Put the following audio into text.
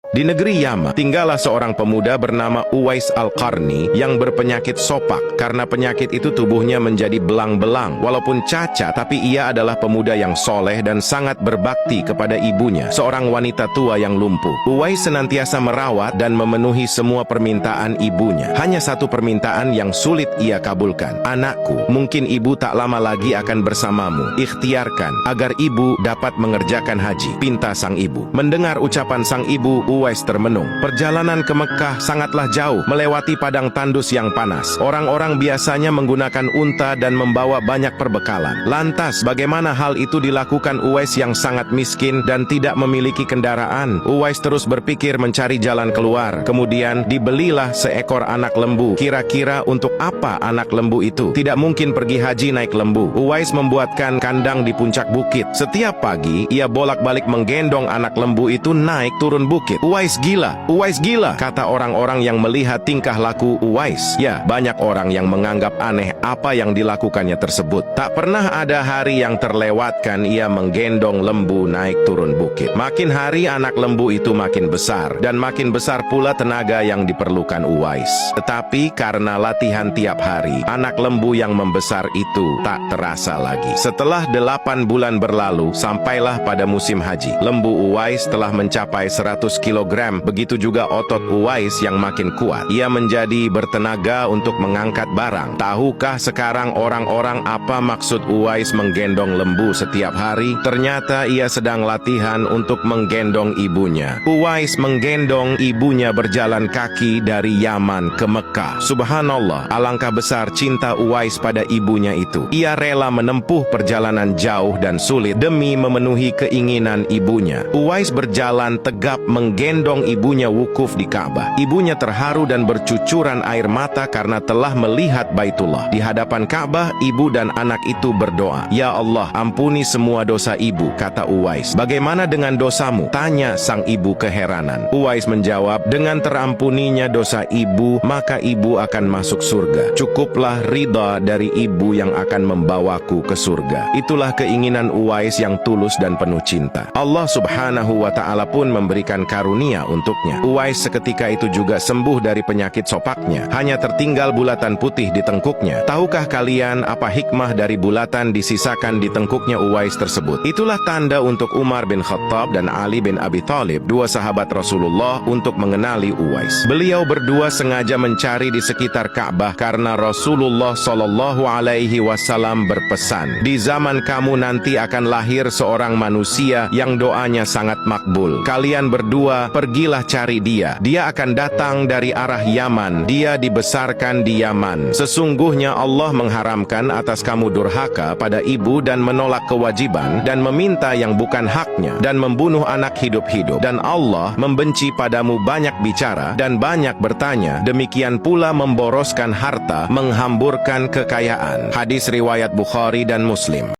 Di negeri Yaman, tinggallah seorang pemuda bernama Uwais Al-Qarni yang berpenyakit sopak. Karena penyakit itu tubuhnya menjadi belang-belang. Walaupun cacat, tapi ia adalah pemuda yang soleh dan sangat berbakti kepada ibunya, seorang wanita tua yang lumpuh. Uwais senantiasa merawat dan memenuhi semua permintaan ibunya. Hanya satu permintaan yang sulit ia kabulkan. "Anakku, mungkin ibu tak lama lagi akan bersamamu. Ikhtiarkan agar ibu dapat mengerjakan haji," pinta sang ibu. Mendengar ucapan sang ibu, Uwais termenung. Perjalanan ke Mekah sangatlah jauh, melewati padang tandus yang panas. Orang-orang biasanya menggunakan unta dan membawa banyak perbekalan. Lantas, bagaimana hal itu dilakukan Uwais yang sangat miskin dan tidak memiliki kendaraan? Uwais terus berpikir mencari jalan keluar. Kemudian, dibelilah seekor anak lembu. Kira-kira untuk apa anak lembu itu? Tidak mungkin pergi haji naik lembu. Uwais membuatkan kandang di puncak bukit. Setiap pagi, ia bolak-balik menggendong anak lembu itu naik turun bukit. "Uwais gila," kata orang-orang yang melihat tingkah laku Uwais. Ya, banyak orang yang menganggap aneh apa yang dilakukannya tersebut. Tak pernah ada hari yang terlewatkan ia menggendong lembu naik turun bukit. Makin hari anak lembu itu makin besar, dan makin besar pula tenaga yang diperlukan Uwais. Tetapi karena latihan tiap hari, anak lembu yang membesar itu tak terasa lagi. Setelah 8 bulan berlalu, sampailah pada musim haji. Lembu Uwais telah mencapai 100 kilogram, begitu juga otot Uwais yang makin kuat. Ia menjadi bertenaga untuk mengangkat barang. Tahukah sekarang orang-orang apa maksud Uwais menggendong lembu setiap hari? Ternyata ia sedang latihan untuk menggendong ibunya. Uwais menggendong ibunya berjalan kaki dari Yaman ke Mekah. Subhanallah, alangkah besar cinta Uwais pada ibunya itu. Ia rela menempuh perjalanan jauh dan sulit demi memenuhi keinginan ibunya. Uwais berjalan tegap menggendong ibunya wukuf di Ka'bah. Ibunya terharu dan bercucuran air mata karena telah melihat Baitullah. Di hadapan Ka'bah, ibu dan anak itu berdoa, "Ya Allah, ampuni semua dosa ibu," kata Uwais. "Bagaimana dengan dosamu?" tanya sang ibu keheranan. Uwais menjawab, "Dengan terampuninya dosa ibu, maka ibu akan masuk surga. Cukuplah ridha dari ibu yang akan membawaku ke surga." Itulah keinginan Uwais yang tulus dan penuh cinta. Allah Subhanahu wa Ta'ala pun memberikan karunia untuknya. Uwais seketika itu juga sembuh dari penyakit sopaknya. Hanya tertinggal bulatan putih di tengkuknya. Tahukah kalian apa hikmah dari bulatan disisakan di tengkuknya Uwais tersebut? Itulah tanda untuk Umar bin Khattab dan Ali bin Abi Thalib, dua sahabat Rasulullah, untuk mengenali Uwais. Beliau berdua sengaja mencari di sekitar Ka'bah karena Rasulullah Shallallahu Alaihi Wasallam berpesan, "Di zaman kamu nanti akan lahir seorang manusia yang doanya sangat makbul. Kalian berdua pergilah cari dia. Dia akan datang dari arah Yaman. Dia dibesarkan di Yaman. Sesungguhnya Allah mengharamkan atas kamu durhaka pada ibu dan menolak kewajiban dan meminta yang bukan haknya dan membunuh anak hidup-hidup. Dan Allah membenci padamu banyak bicara dan banyak bertanya. Demikian pula memboroskan harta, menghamburkan kekayaan." Hadis riwayat Bukhari dan Muslim.